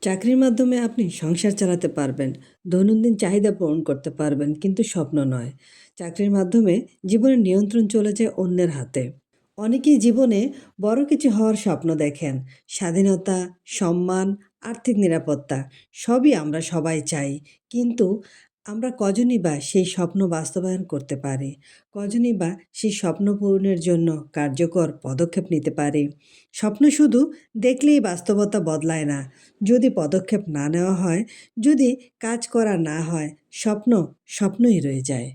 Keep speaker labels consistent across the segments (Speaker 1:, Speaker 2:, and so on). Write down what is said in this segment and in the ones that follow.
Speaker 1: চাকরির মাধ্যমে আপনি সংসার চালাতে পারবেন, দৈনন্দিন চাহিদা পূরণ করতে পারবেন, কিন্তু স্বপ্ন নয়। চাকরির মাধ্যমে জীবনের নিয়ন্ত্রণ চলে যায় অন্যের হাতে। অনেকেই জীবনে বড় কিছু হওয়ার স্বপ্ন দেখেন। স্বাধীনতা, সম্মান, আর্থিক নিরাপত্তা সবই আমরা সবাই চাই। কিন্তু আমরা কজনই বা সেই স্বপ্ন বাস্তবায়ন করতে পারি? কজনই বা সেই স্বপ্ন পূরণের জন্য কার্যকর পদক্ষেপ নিতে পারি? স্বপ্ন শুধু দেখলেই বাস্তবতা বদলায় না। যদি পদক্ষেপ না নেওয়া হয়, যদি কাজ করা না হয়, স্বপ্ন স্বপ্নই রয়ে যায়।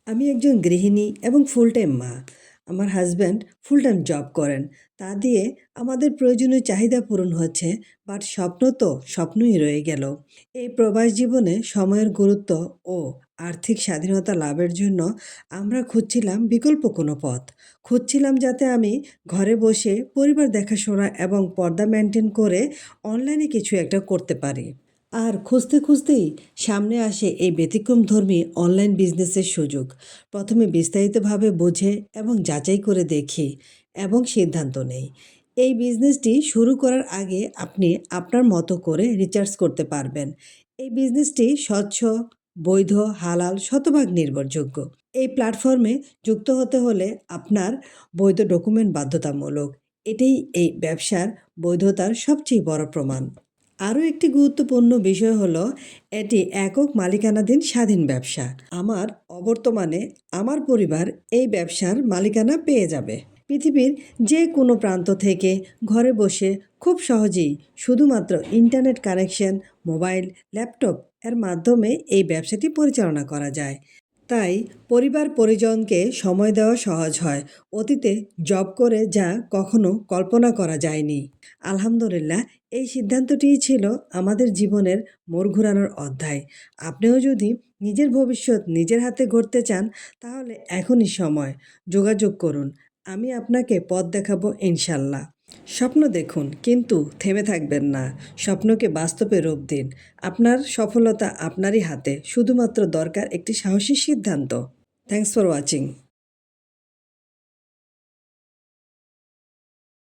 Speaker 1: আমি একজন গৃহিণী এবং ফুল টাইম মা। আমার হাজব্যান্ড ফুল টাইম জব করেন। তা দিয়ে আমাদের প্রয়োজনীয় চাহিদা পূরণ হচ্ছে, বাট স্বপ্ন তো স্বপ্নই রয়ে গেল। এই প্রবাস জীবনে সময়ের গুরুত্ব ও আর্থিক স্বাধীনতা লাভের জন্য আমরা খুঁজছিলাম বিকল্প কোনো পথ। খুঁজছিলাম যাতে আমি ঘরে বসে পরিবার দেখাশোনা এবং পর্দা মেনটেন করে অনলাইনে কিছু একটা করতে পারি। আর খুঁজতে খুঁজতেই সামনে আসে এই ব্যতিক্রমধর্মী অনলাইন বিজনেসের সুযোগ। প্রথমে বিস্তারিতভাবে বুঝে এবং যাচাই করে দেখি এবং সিদ্ধান্ত নেই। এই বিজনেসটি শুরু করার আগে আপনি আপনার মতো করে রিসার্চ করতে পারবেন। এই বিজনেসটি স্বচ্ছ, বৈধ, হালাল, শতভাগ নির্ভরযোগ্য। এই প্ল্যাটফর্মে যুক্ত হতে হলে আপনার বৈধ ডকুমেন্ট বাধ্যতামূলক। এটাই এই ব্যবসার বৈধতার সবচেয়ে বড় প্রমাণ। আরও একটি গুরুত্বপূর্ণ বিষয় হলো, এটি একক মালিকানাধীন স্বাধীন ব্যবসা। আমার অবর্তমানে আমার পরিবার এই ব্যবসার মালিকানা পেয়ে যাবে। পৃথিবীর যে কোনো প্রান্ত থেকে ঘরে বসে খুব সহজেই শুধুমাত্র ইন্টারনেট কানেকশন, মোবাইল, ল্যাপটপ এর মাধ্যমে এই ব্যবসাটি পরিচালনা করা যায়। তাই পরিবার পরিজনকে সময় দেওয়া সহজ হয়। অতীতে জব করে যা কখনো কল্পনা করা যায়নি। আলহামদুলিল্লাহ, এই সিদ্ধান্তটিই ছিল আমাদের জীবনের মোড় ঘোরানোর অধ্যায়। আপনিও যদি নিজের ভবিষ্যৎ নিজের হাতে গড়তে চান, তাহলে এখনই সময়। যোগাযোগ করুন। আমি আপনাকে পথ দেখাবো ইনশাল্লাহ। স্বপ্ন দেখুন, কিন্তু থেমে থাকবেন না। স্বপ্নকে বাস্তবে রূপ দিন। আপনার সফলতা আপনারই হাতে। শুধুমাত্র দরকার একটি সাহসী সিদ্ধান্ত। Thanks for watching.